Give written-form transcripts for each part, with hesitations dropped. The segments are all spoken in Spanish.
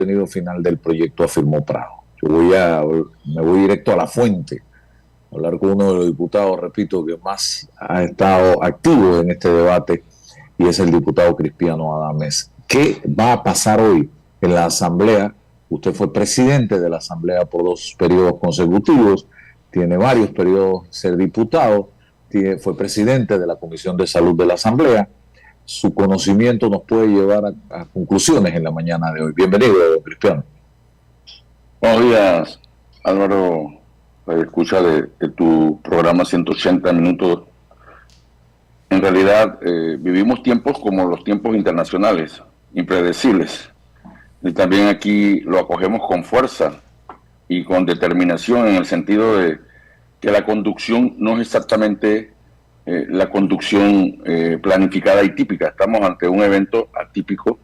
contenido final del proyecto afirmó Prado. Me voy directo a la fuente, a hablar con uno de los diputados, repito, que más ha estado activo en este debate, y es el diputado Cristiano Adames. ¿Qué va a pasar hoy en la Asamblea? Usted fue presidente de la Asamblea por 2 periodos consecutivos, tiene varios periodos ser diputado, fue presidente de la Comisión de Salud de la Asamblea. Su conocimiento nos puede llevar a conclusiones en la mañana de hoy. Bienvenido, Cristiano. Buenos días, Álvaro. Escucha de tu programa 180 minutos. En realidad, vivimos tiempos como los tiempos internacionales, impredecibles. Y también aquí lo acogemos con fuerza y con determinación, en el sentido de que la conducción no es exactamente la conducción planificada y típica. Estamos ante un evento atípico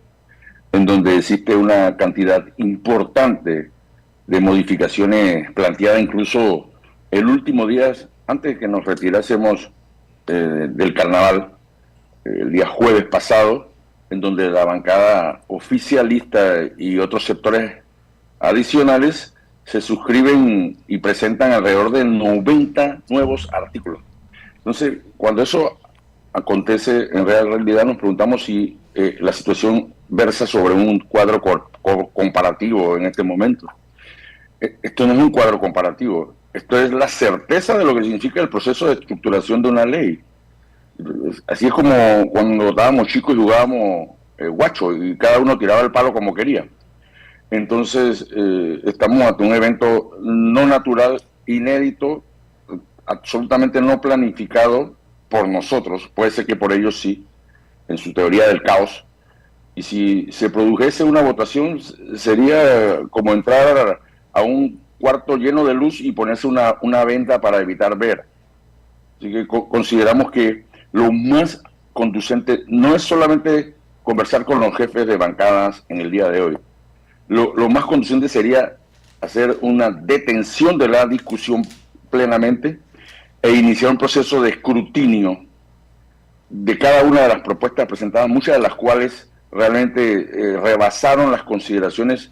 en donde existe una cantidad importante de modificaciones planteadas incluso el último día, antes de que nos retirásemos del carnaval, el día jueves pasado, en donde la bancada oficialista y otros sectores adicionales se suscriben y presentan alrededor de 90 nuevos artículos. Entonces, cuando eso acontece, en realidad nos preguntamos si la situación versa sobre un cuadro comparativo en este momento. Esto no es un cuadro comparativo, esto es la certeza de lo que significa el proceso de estructuración de una ley. Así es como cuando estábamos chicos y jugábamos guacho y cada uno tiraba el palo como quería. Entonces, estamos ante un evento no natural, inédito, absolutamente no planificado por nosotros. Puede ser que por ellos sí, en su teoría del caos. Y si se produjese una votación, sería como entrar a un cuarto lleno de luz y ponerse una venda para evitar ver. Así que consideramos que lo más conducente no es solamente conversar con los jefes de bancadas en el día de hoy. Lo más conducente sería hacer una detención de la discusión plenamente e iniciar un proceso de escrutinio de cada una de las propuestas presentadas, muchas de las cuales realmente rebasaron las consideraciones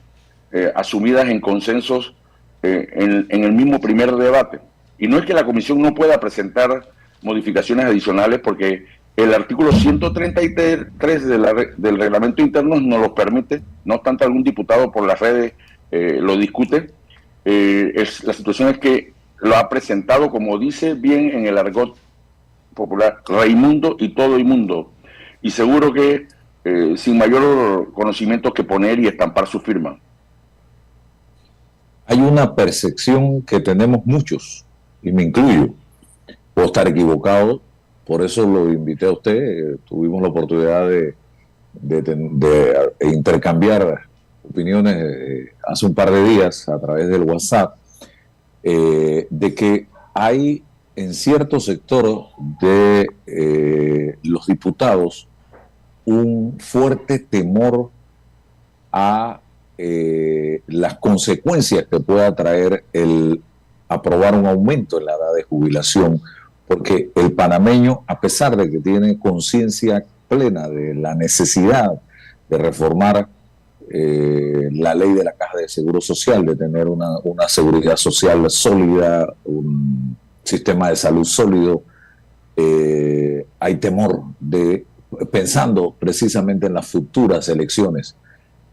asumidas en consensos en el mismo primer debate. Y no es que la comisión no pueda presentar modificaciones adicionales, porque el artículo 133 del reglamento interno nos lo permite. No obstante, algún diputado por las redes lo discute. La situación es que lo ha presentado, como dice bien en el argot popular, Raimundo y todo inmundo, y seguro que sin mayor conocimiento que poner y estampar su firma. Hay una percepción que tenemos muchos, y me incluyo, puedo estar equivocado, por eso lo invité a usted. Tuvimos la oportunidad de intercambiar opiniones hace un par de días a través del WhatsApp, de que hay en cierto sector de los diputados un fuerte temor a las consecuencias que pueda traer el aprobar un aumento en la edad de jubilación, porque el panameño, a pesar de que tiene conciencia plena de la necesidad de reformar la ley de la Caja de Seguro Social, de tener una seguridad social sólida, un sistema de salud sólido, hay temor pensando precisamente en las futuras elecciones.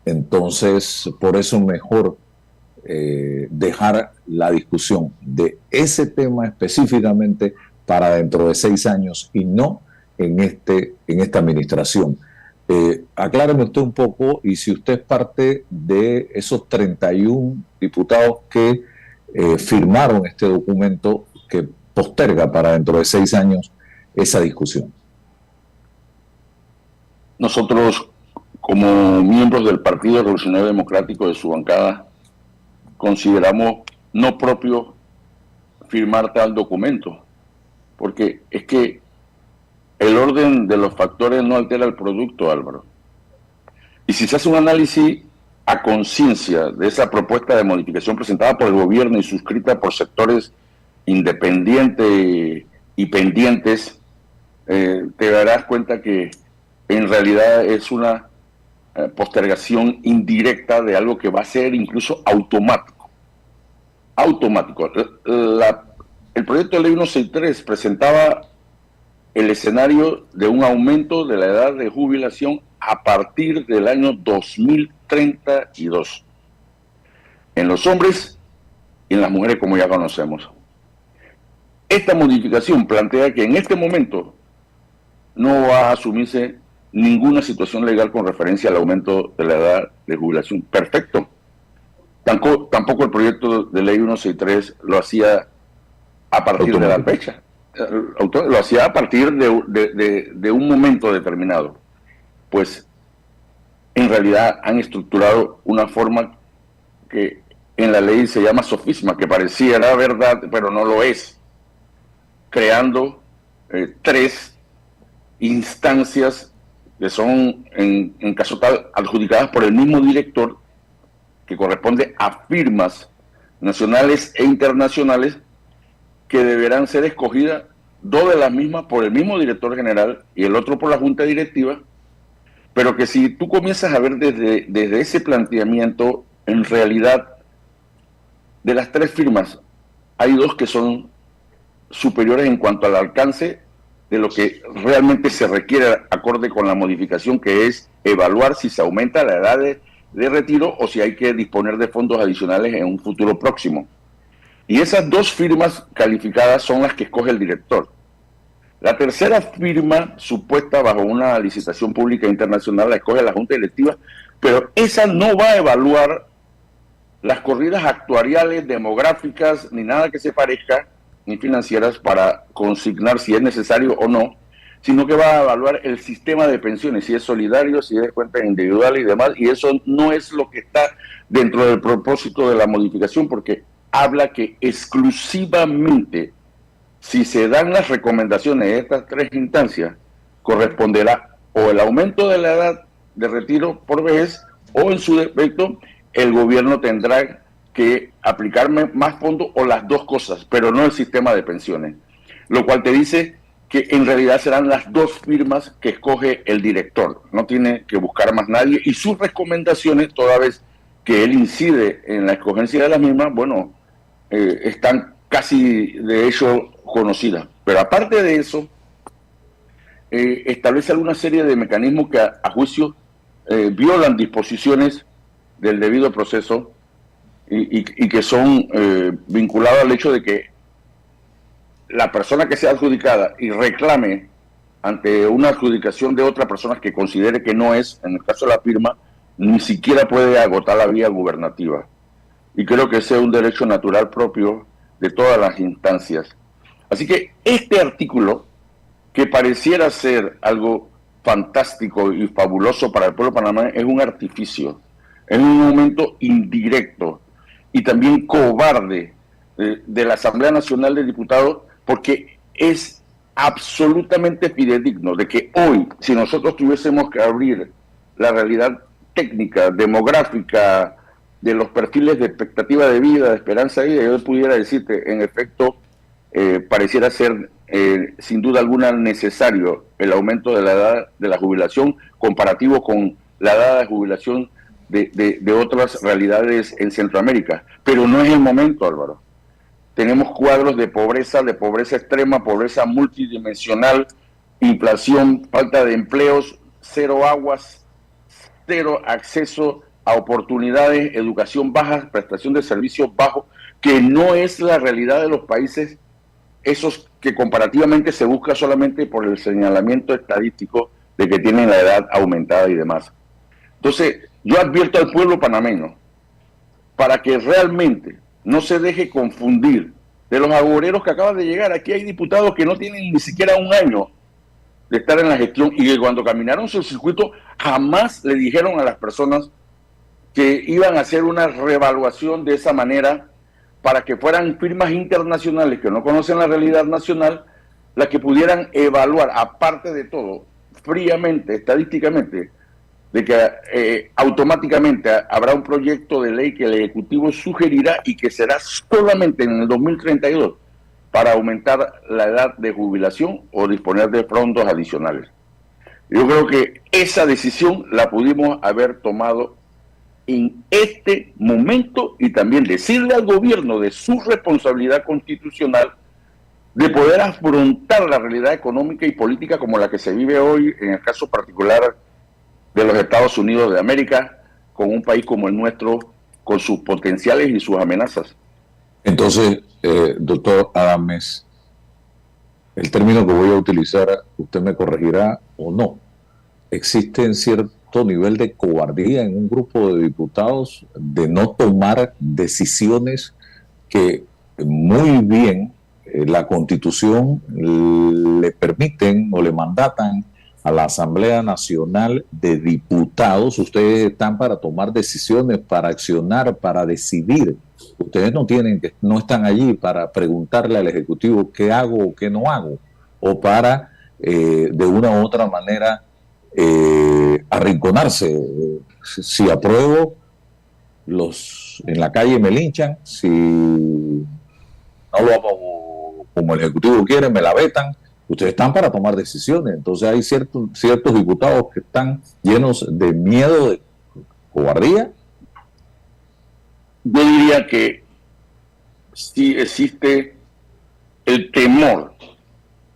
Entonces, por eso mejor dejar la discusión de ese tema específicamente para dentro de 6 años y no en esta administración. Acláreme usted un poco, y si usted es parte de esos 31 diputados que firmaron este documento que posterga para dentro de 6 años esa discusión. Nosotros, como miembros del Partido Revolucionario Democrático, de su bancada, consideramos no propio firmar tal documento, porque es que el orden de los factores no altera el producto, Álvaro. Y si se hace un análisis a conciencia de esa propuesta de modificación presentada por el gobierno y suscrita por sectores independientes y pendientes, te darás cuenta que en realidad es una postergación indirecta de algo que va a ser incluso automático. Automático. El proyecto de ley 163 presentaba el escenario de un aumento de la edad de jubilación a partir del año 2032. En los hombres y en las mujeres, como ya conocemos. Esta modificación plantea que en este momento no va a asumirse ninguna situación legal con referencia al aumento de la edad de jubilación. Perfecto. Tampoco el proyecto de ley 163 lo hacía a partir de la fecha. Lo hacía a partir de un momento determinado. Pues en realidad han estructurado una forma que en la ley se llama sofisma, que pareciera verdad, pero no lo es, creando 3 instancias que son, en caso tal, adjudicadas por el mismo director, que corresponde a firmas nacionales e internacionales, que deberán ser escogidas, 2 de las mismas por el mismo director general y el otro por la junta directiva, pero que si tú comienzas a ver desde ese planteamiento, en realidad, de las 3 firmas, hay 2 que son superiores en cuanto al alcance de lo que realmente se requiere acorde con la modificación, que es evaluar si se aumenta la edad de retiro o si hay que disponer de fondos adicionales en un futuro próximo. Y esas 2 firmas calificadas son las que escoge el director. La tercera firma, supuesta bajo una licitación pública internacional, la escoge la junta directiva, pero esa no va a evaluar las corridas actuariales, demográficas, ni nada que se parezca, ni financieras, para consignar si es necesario o no, sino que va a evaluar el sistema de pensiones, si es solidario, si es cuenta individual y demás, y eso no es lo que está dentro del propósito de la modificación, porque habla que exclusivamente, si se dan las recomendaciones de estas 3 instancias, corresponderá o el aumento de la edad de retiro por vejez, o en su defecto, el gobierno tendrá que aplicar más fondos, o las 2 cosas, pero no el sistema de pensiones. Lo cual te dice que en realidad serán las 2 firmas que escoge el director. No tiene que buscar más nadie, y sus recomendaciones, toda vez que él incide en la escogencia de las mismas, bueno, están casi de hecho conocidas. Pero aparte de eso, establece alguna serie de mecanismos que a juicio violan disposiciones del debido proceso y que son vinculados al hecho de que la persona que sea adjudicada y reclame ante una adjudicación de otra persona que considere que no es, en el caso de la firma, ni siquiera puede agotar la vía gubernativa. Y creo que ese es un derecho natural propio de todas las instancias. Así que este artículo, que pareciera ser algo fantástico y fabuloso para el pueblo panameño, es un artificio, es un momento indirecto y también cobarde de la Asamblea Nacional de Diputados, porque es absolutamente fidedigno de que hoy, si nosotros tuviésemos que abrir la realidad técnica, demográfica, de los perfiles de expectativa de vida, de esperanza de vida, yo pudiera decirte, en efecto, pareciera ser sin duda alguna necesario el aumento de la edad de la jubilación comparativo con la edad de jubilación de otras realidades en Centroamérica. Pero no es el momento, Álvaro. Tenemos cuadros de pobreza extrema, pobreza multidimensional, inflación, falta de empleos, 0 aguas, 0 acceso a oportunidades, educación baja, prestación de servicios bajo, que no es la realidad de los países esos que comparativamente se busca solamente por el señalamiento estadístico de que tienen la edad aumentada y demás. Entonces, yo advierto al pueblo panameño, para que realmente no se deje confundir de los agoreros que acaban de llegar. Aquí hay diputados que no tienen ni siquiera un año de estar en la gestión, y que cuando caminaron su circuito jamás le dijeron a las personas que iban a hacer una reevaluación de esa manera, para que fueran firmas internacionales que no conocen la realidad nacional las que pudieran evaluar, aparte de todo, fríamente, estadísticamente, de que automáticamente habrá un proyecto de ley que el Ejecutivo sugerirá y que será solamente en el 2032 para aumentar la edad de jubilación o disponer de fondos adicionales. Yo creo que esa decisión la pudimos haber tomado en este momento y también decirle al gobierno de su responsabilidad constitucional de poder afrontar la realidad económica y política como la que se vive hoy, en el caso particular de los Estados Unidos de América, con un país como el nuestro, con sus potenciales y sus amenazas. Entonces, doctor Adames, el término que voy a utilizar, usted me corregirá o no. Existe en cierto nivel de cobardía en un grupo de diputados de no tomar decisiones que muy bien la Constitución le permiten o le mandatan a la Asamblea Nacional de Diputados. Ustedes están para tomar decisiones, para accionar, para decidir. Ustedes no están allí para preguntarle al Ejecutivo qué hago o qué no hago, o para de una u otra manera arrinconarse. Si apruebo, en la calle me linchan. Si no lo hago como el Ejecutivo quiere, me la vetan. Ustedes están para tomar decisiones. Entonces hay ciertos diputados que están llenos de miedo, de cobardía. Yo diría que sí existe el temor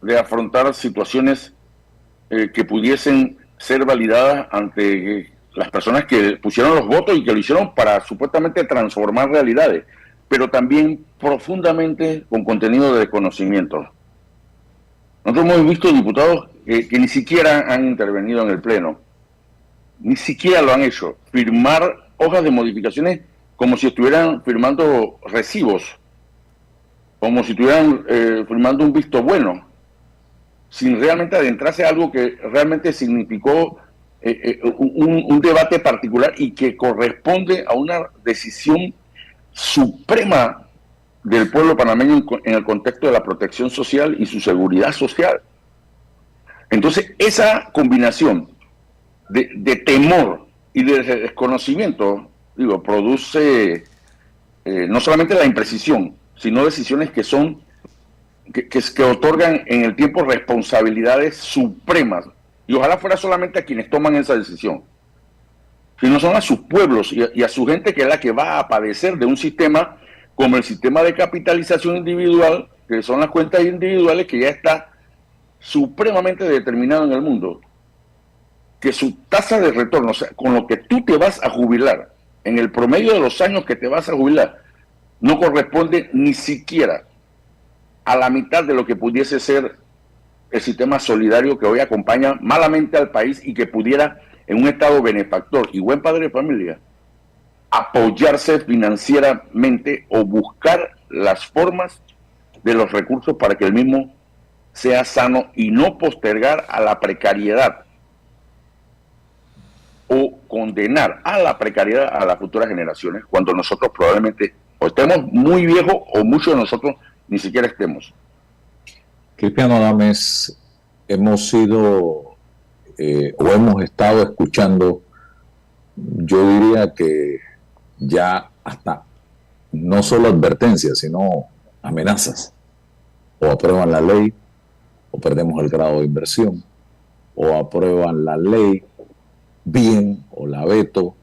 de afrontar situaciones que pudiesen ser validadas ante las personas que pusieron los votos y que lo hicieron para supuestamente transformar realidades, pero también profundamente con contenido de desconocimiento. Nosotros hemos visto diputados que ni siquiera han intervenido en el Pleno, ni siquiera lo han hecho, firmar hojas de modificaciones como si estuvieran firmando recibos, como si estuvieran firmando un visto bueno, sin realmente adentrarse a algo que realmente significó un debate particular y que corresponde a una decisión suprema del pueblo panameño en el contexto de la protección social y su seguridad social. Entonces, esa combinación de temor y de desconocimiento, produce no solamente la imprecisión, sino decisiones que son que otorgan en el tiempo responsabilidades supremas. Y ojalá fuera solamente a quienes toman esa decisión, sino son a sus pueblos y a su gente, que es la que va a padecer de un sistema como el sistema de capitalización individual, que son las cuentas individuales, que ya está supremamente determinado en el mundo, que su tasa de retorno, o sea, con lo que tú te vas a jubilar, en el promedio de los años que te vas a jubilar, no corresponde ni siquiera a la mitad de lo que pudiese ser el sistema solidario que hoy acompaña malamente al país y que pudiera, en un estado benefactor y buen padre de familia, apoyarse financieramente o buscar las formas de los recursos para que el mismo sea sano y no postergar a la precariedad o condenar a la precariedad a las futuras generaciones, cuando nosotros probablemente o estemos muy viejos o muchos de nosotros ni siquiera estemos. Cristiano Adames, hemos sido o hemos estado escuchando, yo diría que ya hasta no solo advertencias, sino amenazas. O aprueban la ley, o perdemos el grado de inversión, o aprueban la ley bien, o la veto.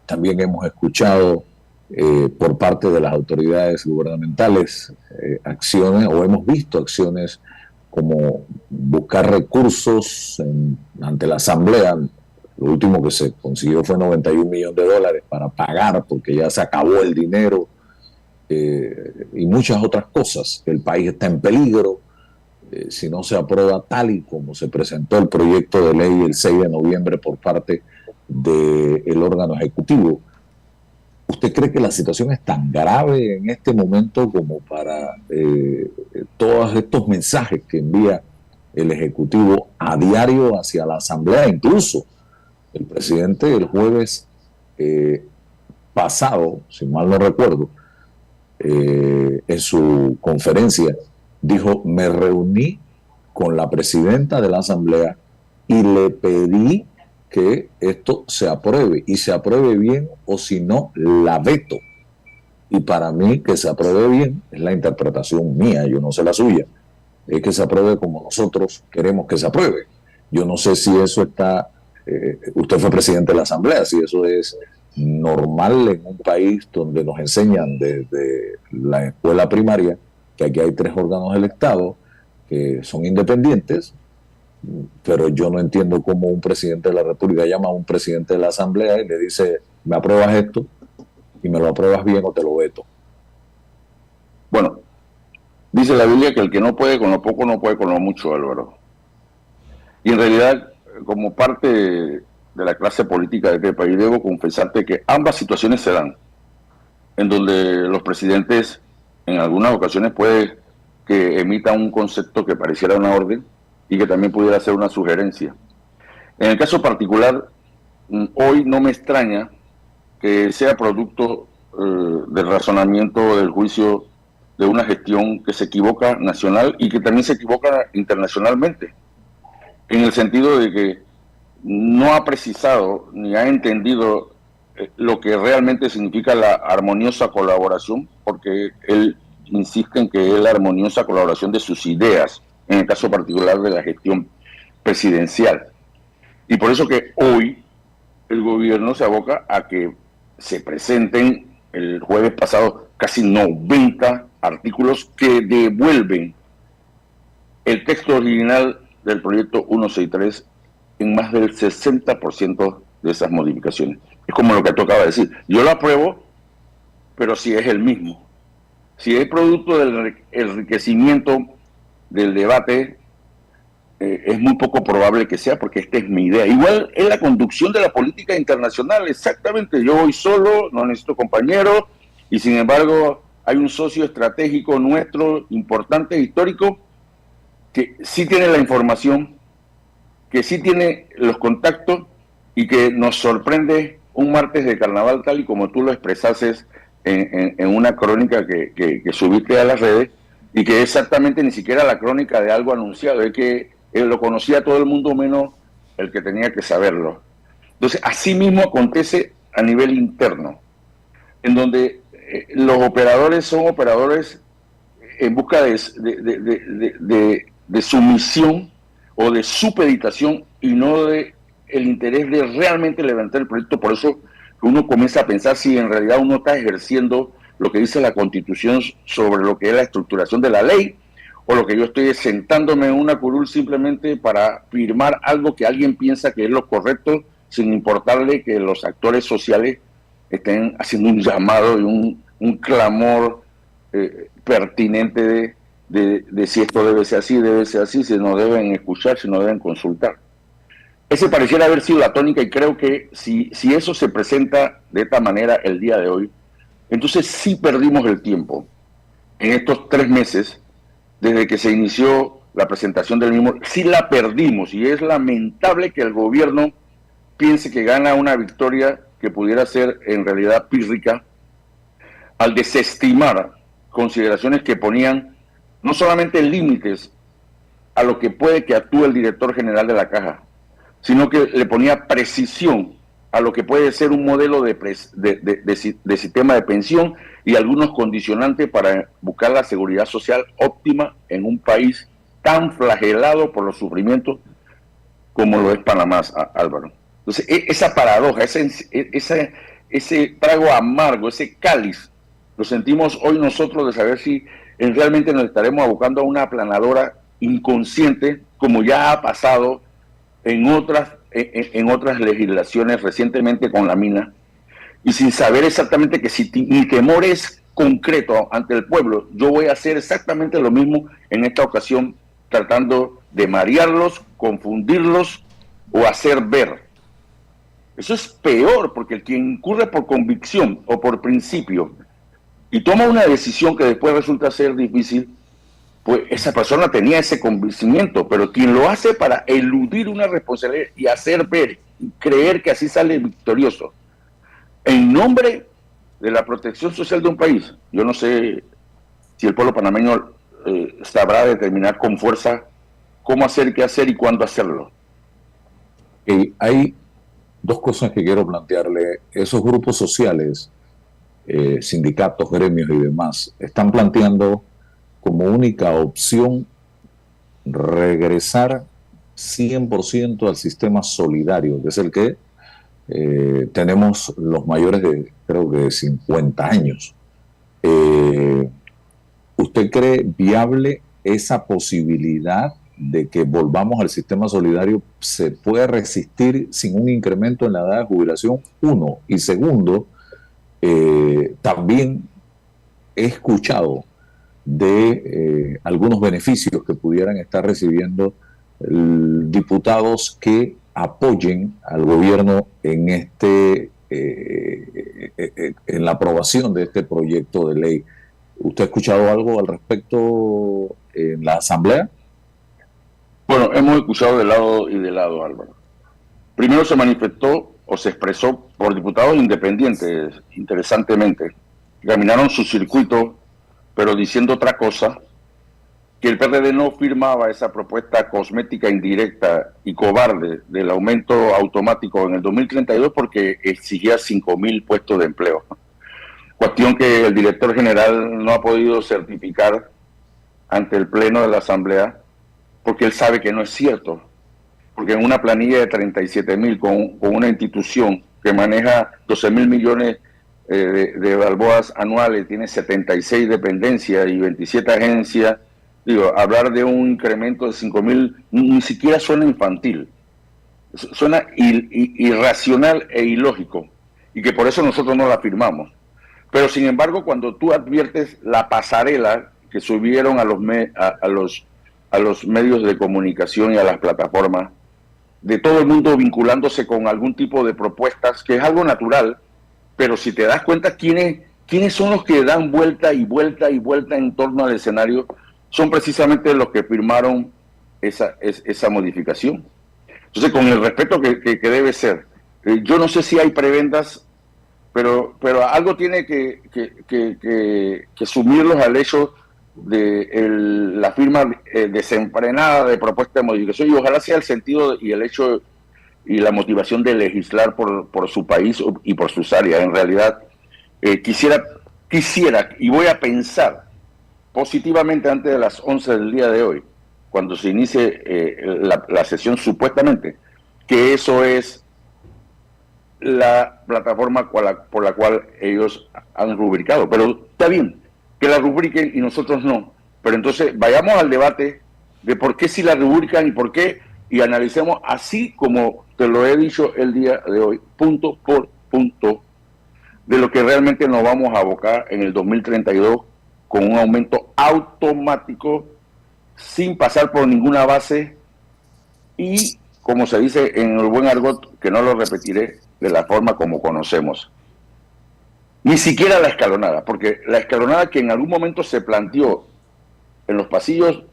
También hemos escuchado por parte de las autoridades gubernamentales acciones, o hemos visto acciones como buscar recursos ante la Asamblea. Lo último que se consiguió fue $91 millones para pagar, porque ya se acabó el dinero, y muchas otras cosas. El país está en peligro si no se aprueba tal y como se presentó el proyecto de ley el 6 de noviembre por parte del órgano ejecutivo. ¿Usted cree que la situación es tan grave en este momento como para todos estos mensajes que envía el Ejecutivo a diario hacia la Asamblea? Incluso el presidente el jueves pasado, si mal no recuerdo, en su conferencia dijo: me reuní con la presidenta de la Asamblea y le pedí que esto se apruebe, y se apruebe bien, o si no, la veto. Y para mí, que se apruebe bien es la interpretación mía, yo no sé la suya, es que se apruebe como nosotros queremos que se apruebe. Yo no sé si eso está, usted fue presidente de la Asamblea, si eso es normal en un país donde nos enseñan desde la escuela primaria que aquí hay 3 órganos del Estado que son independientes, pero yo no entiendo cómo un presidente de la República llama a un presidente de la Asamblea y le dice, me apruebas esto y me lo apruebas bien o te lo veto. Bueno, dice la Biblia que el que no puede con lo poco no puede con lo mucho, Álvaro. Y en realidad, como parte de la clase política de este país, debo confesarte que ambas situaciones se dan, en donde los presidentes en algunas ocasiones puede que emita un concepto que pareciera una orden y que también pudiera ser una sugerencia. En el caso particular, hoy no me extraña que sea producto del razonamiento, del juicio de una gestión que se equivoca nacional y que también se equivoca internacionalmente, en el sentido de que no ha precisado ni ha entendido lo que realmente significa la armoniosa colaboración, porque él insiste en que es la armoniosa colaboración de sus ideas, en el caso particular de la gestión presidencial. Y por eso que hoy el gobierno se aboca a que se presenten el jueves pasado casi 90 artículos que devuelven el texto original del proyecto 163 en más del 60% de esas modificaciones. Es como lo que tú acabas de decir. Yo lo apruebo, pero si es el mismo. Si es producto del enriquecimiento del debate, es muy poco probable que sea, porque esta es mi idea. Igual es la conducción de la política internacional, exactamente. Yo voy solo, no necesito compañeros, y sin embargo hay un socio estratégico nuestro, importante, histórico, que sí tiene la información, que sí tiene los contactos y que nos sorprende un martes de carnaval tal y como tú lo expresaste en una crónica que subiste a las redes, y que exactamente ni siquiera la crónica de algo anunciado, es que lo conocía todo el mundo menos el que tenía que saberlo. Entonces, así mismo acontece a nivel interno, en donde los operadores son operadores en busca de sumisión o de supeditación y no de el interés de realmente levantar el proyecto. Por eso uno comienza a pensar si en realidad uno está ejerciendo lo que dice la Constitución sobre lo que es la estructuración de la ley, o lo que yo estoy sentándome en una curul simplemente para firmar algo que alguien piensa que es lo correcto, sin importarle que los actores sociales estén haciendo un llamado y un clamor pertinente de si esto debe ser así, si nos deben escuchar, si nos deben consultar. Ese pareciera haber sido la tónica, y creo que si eso se presenta de esta manera el día de hoy, entonces sí perdimos el tiempo en estos 3 meses desde que se inició la presentación del mismo. Sí la perdimos, y es lamentable que el gobierno piense que gana una victoria que pudiera ser en realidad pírrica al desestimar consideraciones que ponían no solamente límites a lo que puede que actúe el director general de la Caja, sino que le ponía precisión a lo que puede ser un modelo de sistema de pensión y algunos condicionantes para buscar la seguridad social óptima en un país tan flagelado por los sufrimientos como lo es Panamá, Álvaro. Entonces, esa paradoja, ese trago amargo, ese cáliz, lo sentimos hoy nosotros de saber si realmente nos estaremos abocando a una aplanadora inconsciente, como ya ha pasado en otras legislaciones recientemente con la mina, y sin saber exactamente que si mi temor es concreto ante el pueblo, yo voy a hacer exactamente lo mismo en esta ocasión, tratando de marearlos, confundirlos o hacer ver. Eso es peor, porque el quien incurre por convicción o por principio y toma una decisión que después resulta ser difícil, pues esa persona tenía ese convencimiento, pero quien lo hace para eludir una responsabilidad y hacer ver y creer que así sale victorioso, en nombre de la protección social de un país, yo no sé si el pueblo panameño sabrá determinar con fuerza cómo hacer, qué hacer y cuándo hacerlo. Hay 2 cosas que quiero plantearle. Esos grupos sociales, sindicatos, gremios y demás, están planteando como única opción regresar 100% al sistema solidario, que es el que tenemos los mayores de, creo que, 50 años. ¿Usted cree viable esa posibilidad de que volvamos al sistema solidario? ¿Se puede resistir sin un incremento en la edad de jubilación? Uno. Y segundo, también he escuchado de algunos beneficios que pudieran estar recibiendo diputados que apoyen al gobierno en en la aprobación de este proyecto de ley. ¿Usted ha escuchado algo al respecto en la Asamblea? Bueno, hemos escuchado de lado y de lado, Álvaro. Primero se manifestó o se expresó por diputados independientes, interesantemente, que caminaron su circuito, pero diciendo otra cosa, que el PRD no firmaba esa propuesta cosmética indirecta y cobarde del aumento automático en el 2032 porque exigía 5.000 puestos de empleo. Cuestión que el director general no ha podido certificar ante el Pleno de la Asamblea porque él sabe que no es cierto. Porque en una planilla de 37.000 con una institución que maneja 12.000 millones de balboas anuales, tiene 76 dependencias y 27 agencias, digo, hablar de un incremento de 5.000 ni siquiera suena infantil, suena irracional e ilógico, y que por eso nosotros no la firmamos. Pero sin embargo, cuando tú adviertes la pasarela que subieron a los medios de comunicación y a las plataformas, de todo el mundo vinculándose con algún tipo de propuestas, que es algo natural, pero si te das cuenta quiénes son los que dan vuelta y vuelta y vuelta en torno al escenario, son precisamente los que firmaron esa modificación. Entonces, con el respeto que debe ser, yo no sé si hay prebendas, pero algo tiene que sumirlos al hecho de la firma desenfrenada de propuesta de modificación, y ojalá sea el sentido y el hecho y la motivación de legislar por su país y por sus áreas. En realidad, quisiera, y voy a pensar positivamente antes de las 11 del día de hoy, cuando se inicie la sesión supuestamente, que eso es la plataforma por la cual ellos han rubricado. Pero está bien que la rubriquen y nosotros no. Pero entonces vayamos al debate de por qué sí la rubrican y por qué, y analicemos así como te lo he dicho el día de hoy, punto por punto, de lo que realmente nos vamos a abocar en el 2032 con un aumento automático, sin pasar por ninguna base y, como se dice en el buen argot, que no lo repetiré, de la forma como conocemos. Ni siquiera la escalonada, porque la escalonada que en algún momento se planteó en los pasillos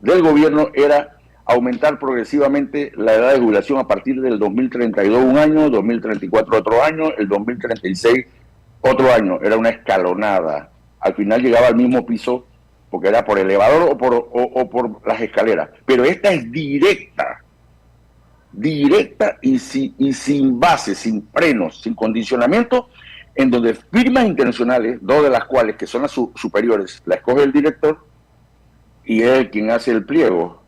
del gobierno era aumentar progresivamente la edad de jubilación a partir del 2032 un año, 2034 otro año, el 2036 otro año. Era una escalonada. Al final llegaba al mismo piso porque era por elevador o por las escaleras. Pero esta es directa y sin base, sin frenos, sin condicionamiento, en donde firmas internacionales, dos de las cuales, que son las superiores, la escoge el director y es quien hace el pliego.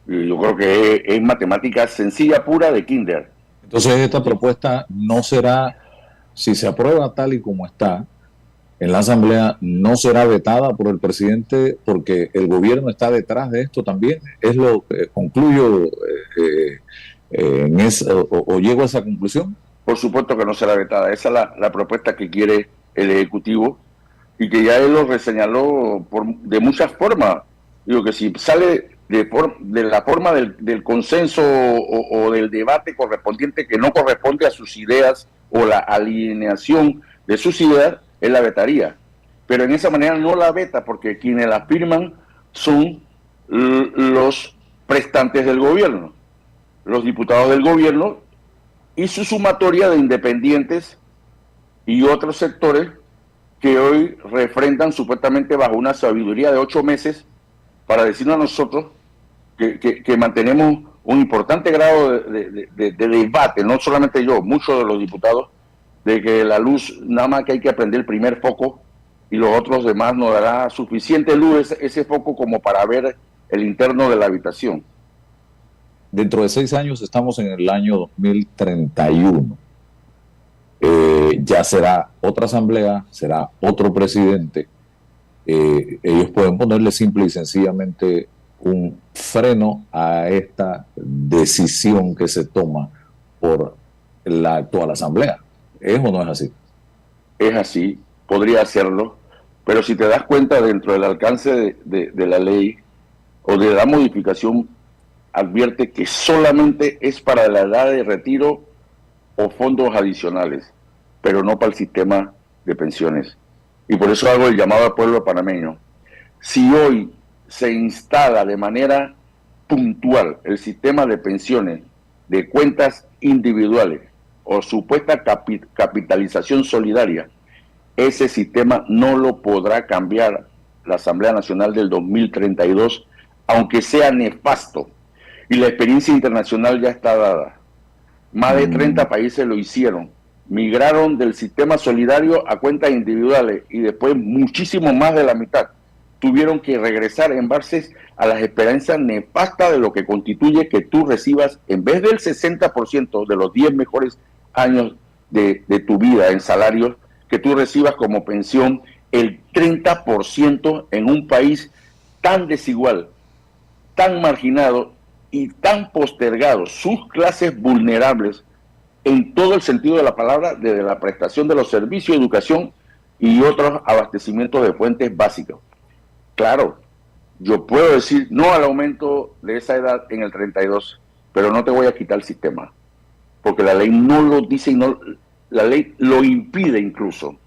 Y yo creo que es matemática sencilla, pura, de kinder. Entonces esta propuesta no será, si se aprueba tal y como está en la Asamblea, no será vetada por el presidente porque el gobierno está detrás de esto también. Es lo que concluyo en eso, o llego a esa conclusión. Por supuesto que no será vetada. Esa es la propuesta que quiere el Ejecutivo y que ya él lo reseñaló de muchas formas. Digo que si sale de la forma del consenso o del debate correspondiente que no corresponde a sus ideas o la alineación de sus ideas, él la vetaría. Pero en esa manera no la veta porque quienes la firman son los prestantes del gobierno, los diputados del gobierno y su sumatoria de independientes y otros sectores que hoy refrendan supuestamente bajo una sabiduría de 8 meses para decirnos a nosotros que mantenemos un importante grado de debate, no solamente yo, muchos de los diputados, de que la luz, nada más que hay que prender el primer foco y los otros demás nos dará suficiente luz ese foco como para ver el interno de la habitación. Dentro de 6 años estamos en el año 2031. Ya será otra asamblea, será otro presidente. Ellos pueden ponerle simple y sencillamente un freno a esta decisión que se toma por la actual asamblea. ¿Es o no es así? Es así, podría hacerlo, pero si te das cuenta dentro del alcance de la ley o de la modificación, advierte que solamente es para la edad de retiro o fondos adicionales, pero no para el sistema de pensiones. Y por eso hago el llamado al pueblo panameño. Si hoy se instala de manera puntual el sistema de pensiones de cuentas individuales o supuesta capitalización solidaria, ese sistema no lo podrá cambiar la Asamblea Nacional del 2032, aunque sea nefasto. Y la experiencia internacional ya está dada. Más de 30 países lo hicieron. Migraron del sistema solidario a cuentas individuales y después muchísimo más de la mitad tuvieron que regresar en base a las esperanzas nefastas de lo que constituye que tú recibas, en vez del 60% de los 10 mejores años de tu vida en salarios, que tú recibas como pensión el 30% en un país tan desigual, tan marginado y tan postergado, sus clases vulnerables en todo el sentido de la palabra, desde la prestación de los servicios, educación y otros abastecimientos de fuentes básicas. Claro, yo puedo decir no al aumento de esa edad en el 32, pero no te voy a quitar el sistema, porque la ley no lo dice y no, la ley lo impide incluso.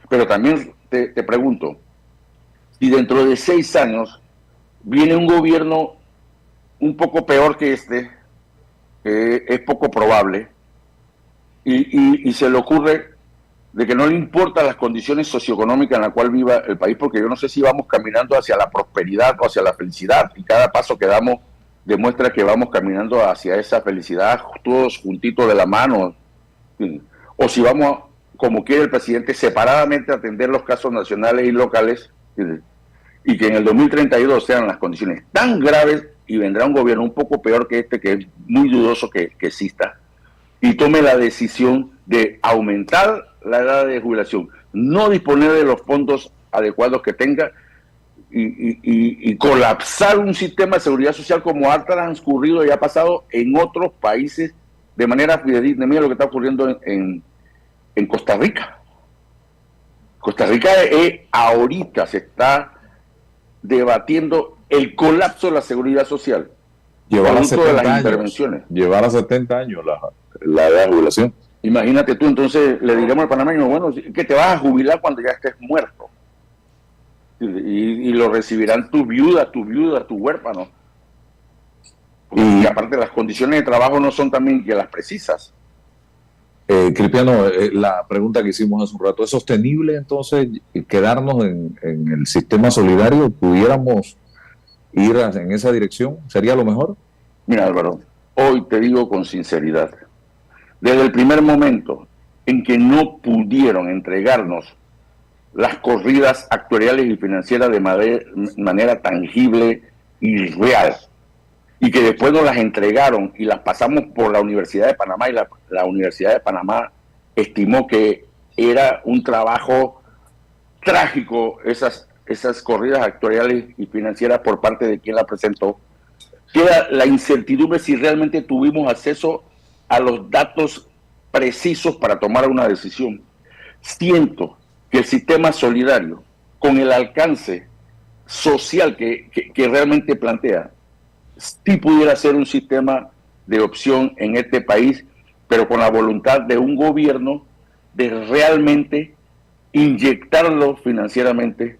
Pero también te pregunto, si dentro de 6 años viene un gobierno un poco peor que este, es poco probable, y se le ocurre de que no le importan las condiciones socioeconómicas en las cuales viva el país, porque yo no sé si vamos caminando hacia la prosperidad o hacia la felicidad, y cada paso que damos demuestra que vamos caminando hacia esa felicidad todos juntitos de la mano, o si vamos, como quiere el presidente, separadamente a atender los casos nacionales y locales, y que en el 2032 sean las condiciones tan graves y vendrá un gobierno un poco peor que este, que es muy dudoso que exista, y tome la decisión de aumentar la edad de jubilación, no disponer de los fondos adecuados que tenga y colapsar un sistema de seguridad social como ha transcurrido y ha pasado en otros países de manera fidedigna. Mira lo que está ocurriendo en Costa Rica. Costa Rica ahorita se está debatiendo el colapso de la seguridad social. Llevar a 70 de las años, intervenciones. Llevar a 70 años la edad de jubilación. Imagínate tú, entonces le diríamos al panameño, bueno, que te vas a jubilar cuando ya estés muerto. Y lo recibirán tu viuda, tu huérfano. Y aparte las condiciones de trabajo no son también que las precisas. Cristiano, la pregunta que hicimos hace un rato, ¿es sostenible entonces quedarnos en el sistema solidario? ¿Pudiéramos ir en esa dirección? ¿Sería lo mejor? Mira, Álvaro, hoy te digo con sinceridad, desde el primer momento en que no pudieron entregarnos las corridas actuariales y financieras de manera tangible y real, y que después nos las entregaron y las pasamos por la Universidad de Panamá, y la Universidad de Panamá estimó que era un trabajo trágico esas corridas actuariales y financieras por parte de quien la presentó. Queda la incertidumbre si realmente tuvimos acceso a los datos precisos para tomar una decisión. Siento que el sistema solidario, con el alcance social que realmente plantea, sí pudiera ser un sistema de opción en este país, pero con la voluntad de un gobierno de realmente inyectarlo financieramente,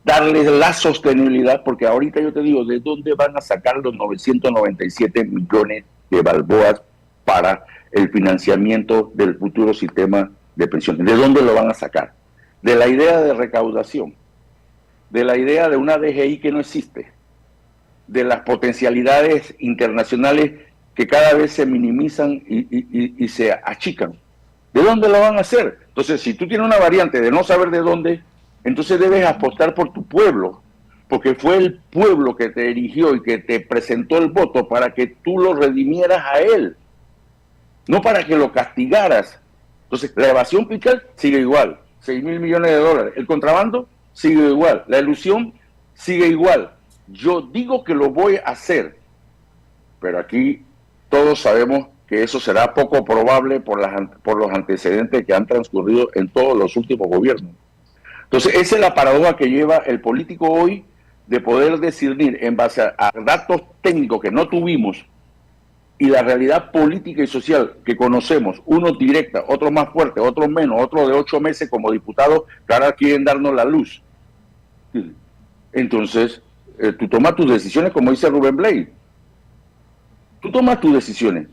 darles la sostenibilidad, porque ahorita yo te digo, ¿de dónde van a sacar los 997 millones de balboas para el financiamiento del futuro sistema de pensiones? ¿De dónde lo van a sacar? De la idea de recaudación, de la idea de una DGI que no existe, de las potencialidades internacionales que cada vez se minimizan y se achican. ¿De dónde lo van a hacer? Entonces, si tú tienes una variante de no saber de dónde, entonces debes apostar por tu pueblo, porque fue el pueblo que te eligió y que te presentó el voto para que tú lo redimieras a él, no para que lo castigaras. Entonces, la evasión fiscal sigue igual, 6.000 millones de dólares. El contrabando sigue igual, la elusión sigue igual. Yo digo que lo voy a hacer, pero aquí todos sabemos que eso será poco probable por los antecedentes que han transcurrido en todos los últimos gobiernos. Entonces, esa es la paradoja que lleva el político hoy de poder discernir en base a datos técnicos que no tuvimos y la realidad política y social que conocemos, unos directa, otros más fuertes, otros menos, otros de 8 meses como diputados que ahora quieren darnos la luz. Entonces, tú tomas tus decisiones como dice Rubén Blades. Tú tomas tus decisiones,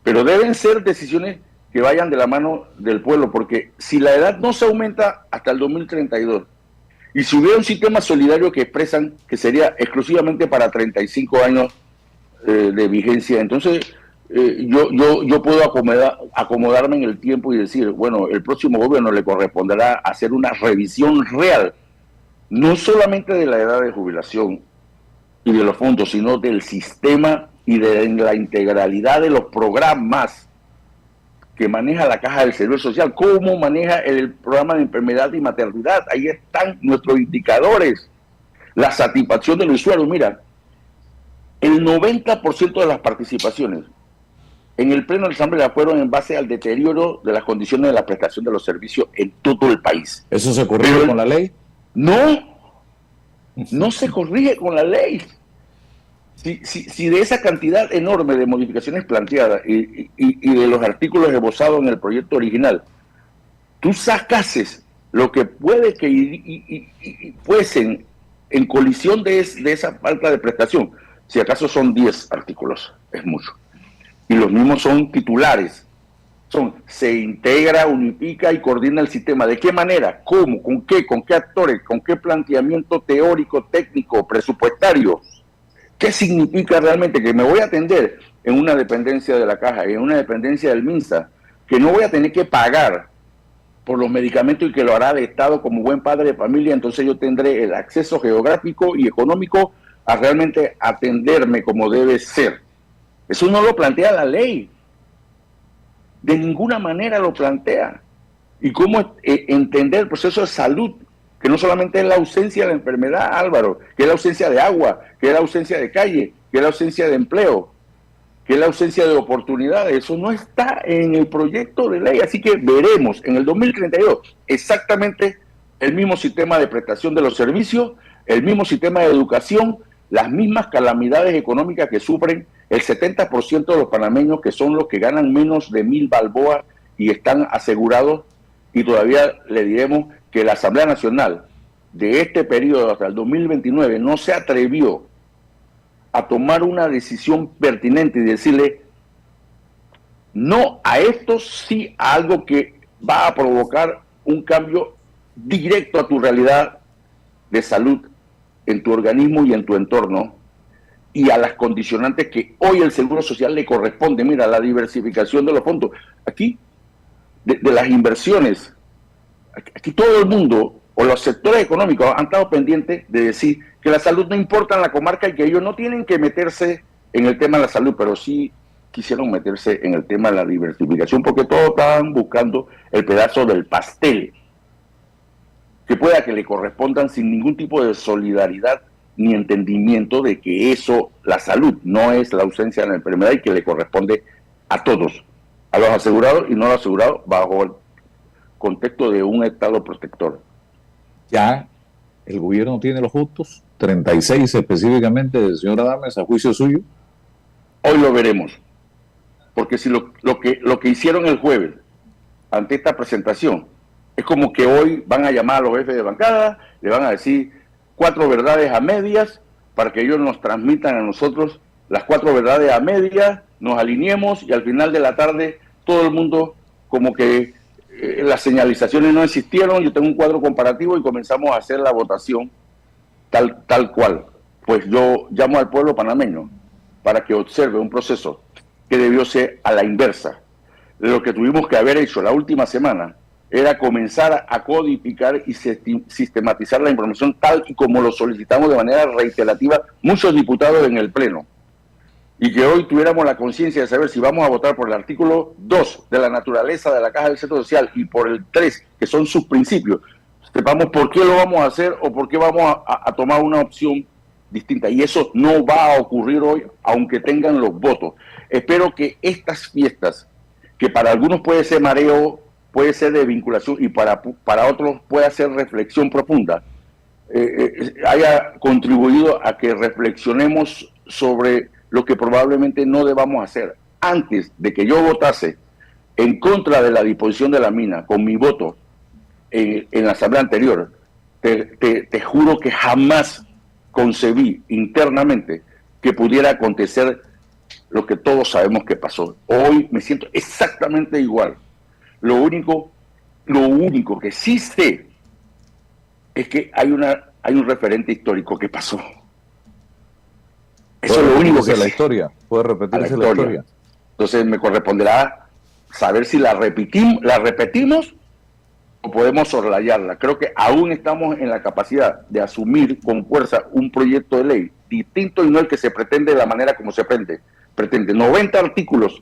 pero deben ser decisiones que vayan de la mano del pueblo, porque si la edad no se aumenta hasta el 2032, y si hubiera un sistema solidario que expresan que sería exclusivamente para 35 años de vigencia, entonces yo puedo acomodarme en el tiempo y decir, bueno, el próximo gobierno le corresponderá hacer una revisión real, no solamente de la edad de jubilación y de los fondos, sino del sistema y de la integralidad de los programas que maneja la Caja del Seguro Social, cómo maneja el programa de enfermedad y maternidad. Ahí están nuestros indicadores, la satisfacción del usuario. Mira, el 90% de las participaciones en el Pleno de la Asamblea fueron en base al deterioro de las condiciones de la prestación de los servicios en todo el país. ¿Eso se corrige con la ley? No se corrige con la ley. Si de esa cantidad enorme de modificaciones planteadas y de los artículos esbozados en el proyecto original, tú sacases lo que puede que fuesen en colisión de esa falta de prestación, si acaso son 10 artículos, es mucho. Y los mismos son titulares. Se integra, unifica y coordina el sistema. ¿De qué manera? ¿Cómo? ¿Con qué? ¿Con qué actores? ¿Con qué planteamiento teórico, técnico, presupuestario? ¿Qué significa realmente que me voy a atender en una dependencia de la Caja, en una dependencia del MINSA, que no voy a tener que pagar por los medicamentos y que lo hará el Estado como buen padre de familia? Entonces yo tendré el acceso geográfico y económico a realmente atenderme como debe ser. Eso no lo plantea la ley. De ninguna manera lo plantea. ¿Y cómo entender el proceso de salud? Que no solamente es la ausencia de la enfermedad, Álvaro, que es la ausencia de agua, que es la ausencia de calle, que es la ausencia de empleo, que es la ausencia de oportunidades. Eso no está en el proyecto de ley. Así que veremos en el 2032 exactamente el mismo sistema de prestación de los servicios, el mismo sistema de educación, las mismas calamidades económicas que sufren el 70% de los panameños, que son los que ganan menos de 1.000 balboas y están asegurados. Y todavía le diremos que la Asamblea Nacional de este periodo hasta el 2029 no se atrevió a tomar una decisión pertinente y decirle no a esto, sí a algo que va a provocar un cambio directo a tu realidad de salud en tu organismo y en tu entorno, y a las condicionantes que hoy el Seguro Social le corresponde. Mira, la diversificación de los fondos. Aquí, de las inversiones, aquí todo el mundo o los sectores económicos han estado pendientes de decir que la salud no importa en la comarca y que ellos no tienen que meterse en el tema de la salud, pero sí quisieron meterse en el tema de la diversificación, porque todos estaban buscando el pedazo del pastel que pueda que le correspondan sin ningún tipo de solidaridad ni entendimiento de que eso, la salud, no es la ausencia de la enfermedad y que le corresponde a todos, a los asegurados y no a los asegurados, bajo el contexto de un Estado protector. Ya el gobierno tiene los votos, 36 específicamente del señor Adames, a juicio suyo. Hoy lo veremos, porque si lo que hicieron el jueves ante esta presentación es como que hoy van a llamar a los jefes de bancada, le van a decir 4 verdades a medias para que ellos nos transmitan a nosotros las 4 verdades a medias, nos alineemos y al final de la tarde todo el mundo como que las señalizaciones no existieron, yo tengo un cuadro comparativo y comenzamos a hacer la votación tal cual. Pues yo llamo al pueblo panameño para que observe un proceso que debió ser a la inversa de lo que tuvimos que haber hecho la última semana era comenzar a codificar y sistematizar la información tal y como lo solicitamos de manera reiterativa muchos diputados en el Pleno. Y que hoy tuviéramos la conciencia de saber si vamos a votar por el artículo 2 de la naturaleza de la Caja del Seguro Social y por el 3, que son sus principios, sepamos por qué lo vamos a hacer o por qué vamos a tomar una opción distinta. Y eso no va a ocurrir hoy, aunque tengan los votos. Espero que estas fiestas, que para algunos puede ser mareo, puede ser de vinculación y para otros puede ser reflexión profunda, haya contribuido a que reflexionemos sobre lo que probablemente no debamos hacer. Antes de que yo votase en contra de la disposición de la mina con mi voto en la asamblea anterior, te juro que jamás concebí internamente que pudiera acontecer lo que todos sabemos que pasó. Hoy me siento exactamente igual. Lo único que sí sé es que hay un referente histórico que pasó. Eso es lo único que la historia. Puede repetirse la historia. Entonces me corresponderá saber si la repetimos o podemos soslayarla. Creo que aún estamos en la capacidad de asumir con fuerza un proyecto de ley distinto y no el que se pretende de la manera como se pretende. 90 artículos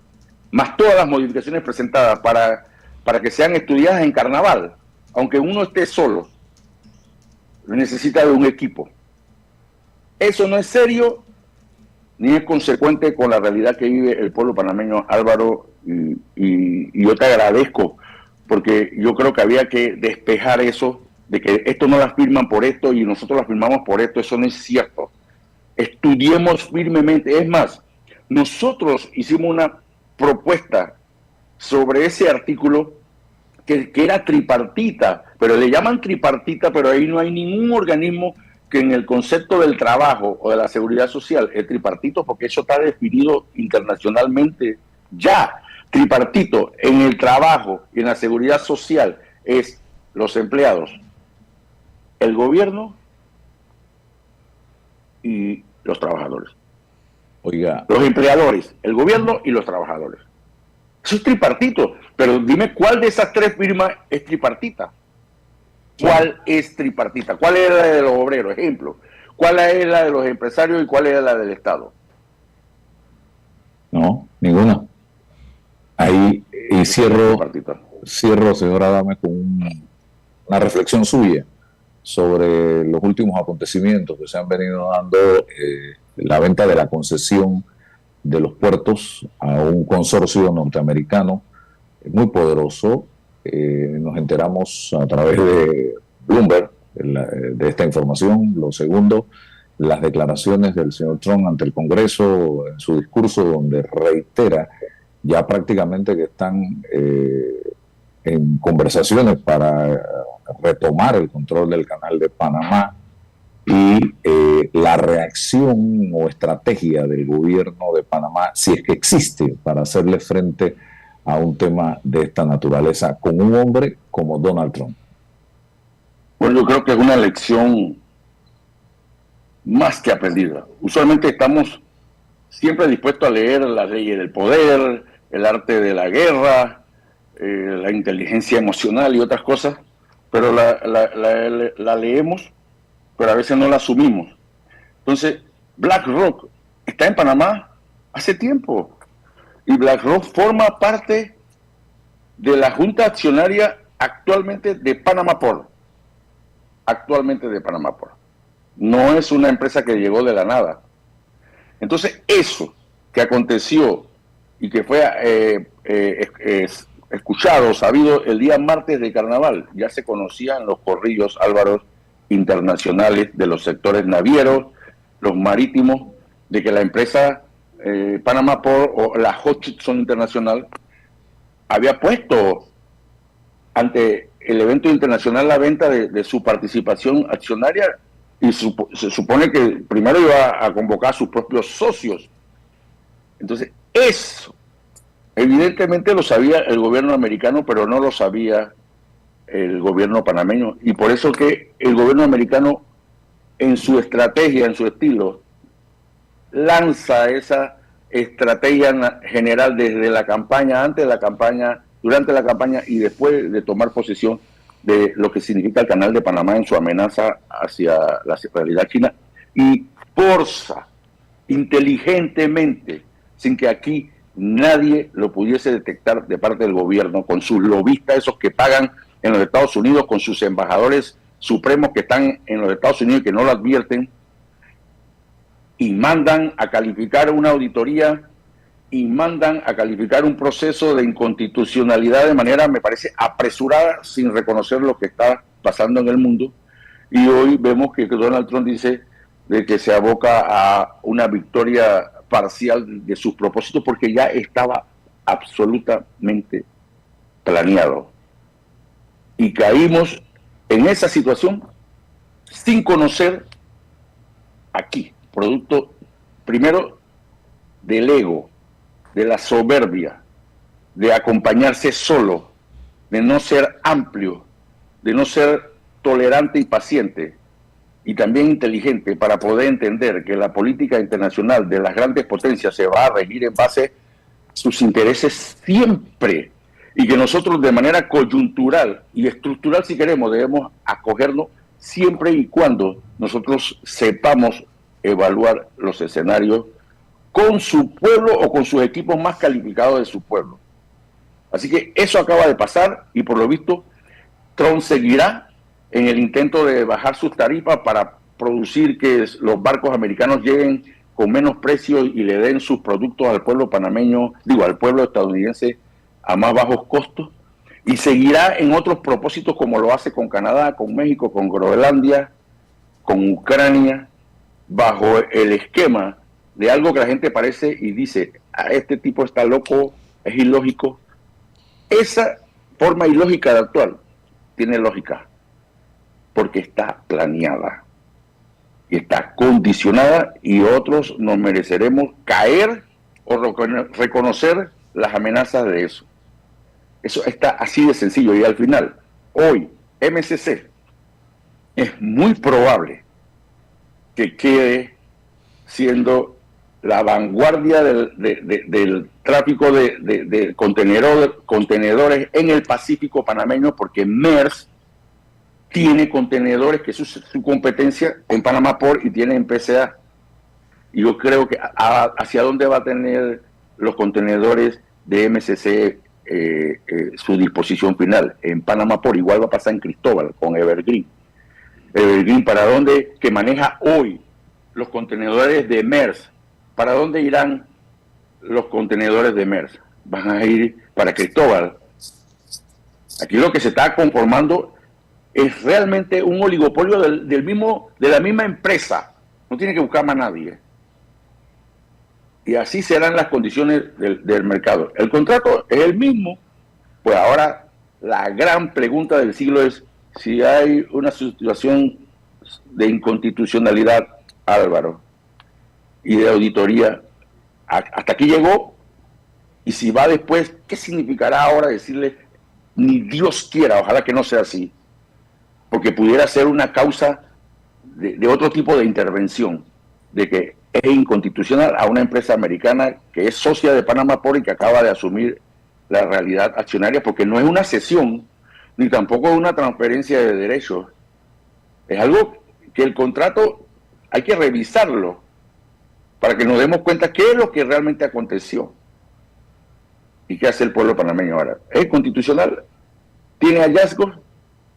más todas las modificaciones presentadas para que sean estudiadas en carnaval, aunque uno esté solo, necesita de un equipo. Eso no es serio ni es consecuente con la realidad que vive el pueblo panameño, Álvaro, y yo te agradezco, porque yo creo que había que despejar eso, de que esto no las firman por esto y nosotros las firmamos por esto. Eso no es cierto. Estudiemos firmemente. Es más, nosotros hicimos una propuesta sobre ese artículo que era tripartita, pero le llaman tripartita, pero ahí no hay ningún organismo que en el concepto del trabajo o de la seguridad social es tripartito, porque eso está definido internacionalmente ya. Tripartito en el trabajo y en la seguridad social es los empleados, el gobierno y los trabajadores. Oiga, los empleadores, el gobierno y los trabajadores. Eso es tripartito, pero dime cuál de esas tres firmas es tripartita. ¿Cuál es tripartita? ¿Cuál es la de los obreros? Ejemplo. ¿Cuál es la de los empresarios y cuál es la del Estado? No, ninguna. Ahí y cierro, señora Adame, con una reflexión suya sobre los últimos acontecimientos que se han venido dando, la venta de la concesión de los puertos a un consorcio norteamericano muy poderoso. Nos enteramos a través de Bloomberg de esta información. Lo segundo, las declaraciones del señor Trump ante el Congreso en su discurso, donde reitera ya prácticamente que están en conversaciones para retomar el control del canal de Panamá, y la reacción o estrategia del gobierno de Panamá, si es que existe, para hacerle frente a un tema de esta naturaleza con un hombre como Donald Trump. Bueno, yo creo que es una lección más que aprendida. Usualmente estamos siempre dispuestos a leer las leyes del poder, el arte de la guerra, la inteligencia emocional y otras cosas, pero la leemos, pero a veces no la asumimos. Entonces, BlackRock está en Panamá hace tiempo, y BlackRock forma parte de la junta accionaria actualmente de Panama Port. No es una empresa que llegó de la nada. Entonces, eso que aconteció y que fue escuchado, sabido el día martes de Carnaval, ya se conocían los corrillos, Álvaro, internacionales de los sectores navieros, los marítimos, de que la empresa Panama Port o la Hutchison Internacional había puesto ante el evento internacional la venta de su participación accionaria, y se supone que primero iba a convocar a sus propios socios. Entonces, eso evidentemente lo sabía el gobierno americano, pero no lo sabía el gobierno panameño, y por eso que el gobierno americano, en su estrategia, en su estilo, lanza esa estrategia general desde la campaña, antes de la campaña durante la campaña y después de tomar posesión de lo que significa el Canal de Panamá en su amenaza hacia la realidad china, y forza inteligentemente, sin que aquí nadie lo pudiese detectar de parte del gobierno, con sus lobistas, esos que pagan en los Estados Unidos, con sus embajadores supremos que están en los Estados Unidos y que no lo advierten, y mandan a calificar una auditoría y mandan a calificar un proceso de inconstitucionalidad de manera, me parece, apresurada, sin reconocer lo que está pasando en el mundo. Y hoy vemos que Donald Trump dice de que se aboca a una victoria parcial de sus propósitos porque ya estaba absolutamente planeado. Y caímos en esa situación sin conocer aquí, producto primero del ego, de la soberbia, de acompañarse solo, de no ser amplio, de no ser tolerante y paciente, y también inteligente para poder entender que la política internacional de las grandes potencias se va a regir en base a sus intereses siempre, y que nosotros de manera coyuntural y estructural, si queremos, debemos acogernos siempre y cuando nosotros sepamos evaluar los escenarios con su pueblo o con sus equipos más calificados de su pueblo. Así que eso acaba de pasar y por lo visto Trump seguirá en el intento de bajar sus tarifas para producir que los barcos americanos lleguen con menos precios y le den sus productos al pueblo panameño, al pueblo estadounidense a más bajos costos, y seguirá en otros propósitos como lo hace con Canadá, con México, con Groenlandia, con Ucrania, bajo el esquema de algo que la gente parece y dice, este tipo está loco, es ilógico. Esa forma ilógica de actuar tiene lógica, porque está planeada y está condicionada, y otros nos mereceremos caer o reconocer las amenazas de eso. Eso está así de sencillo. Y al final, hoy, MSC es muy probable que quede siendo la vanguardia del tráfico de contenedores en el Pacífico panameño, porque Maersk tiene contenedores, que es su competencia en Panama Port, y tiene en PCA. Y yo creo que hacia dónde va a tener los contenedores de MSC su disposición final. En Panama Port, igual va a pasar en Cristóbal con Evergreen. Evergreen, ¿para dónde? Que maneja hoy los contenedores de Maersk. ¿Para dónde irán los contenedores de Maersk? Van a ir para Cristóbal. Aquí lo que se está conformando es realmente un oligopolio de la misma empresa. No tiene que buscar más nadie. Y así serán las condiciones del mercado. El contrato es el mismo. Pues ahora la gran pregunta del siglo es si hay una situación de inconstitucionalidad, Álvaro, y de auditoría. Hasta aquí llegó, y si va después, ¿qué significará ahora decirle ni Dios quiera? Ojalá que no sea así, porque pudiera ser una causa de otro tipo de intervención, de que es inconstitucional a una empresa americana que es socia de Panama Port y que acaba de asumir la realidad accionaria, porque no es una cesión, ni tampoco es una transferencia de derechos. Es algo que el contrato hay que revisarlo para que nos demos cuenta qué es lo que realmente aconteció y qué hace el pueblo panameño ahora. ¿Es constitucional? ¿Tiene hallazgos?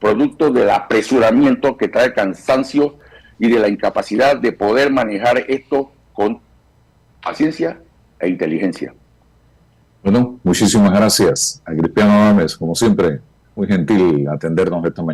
Producto del apresuramiento que trae cansancio y de la incapacidad de poder manejar esto con paciencia e inteligencia. Bueno, muchísimas gracias a Cristiano Adames, como siempre, muy gentil atendernos esta mañana.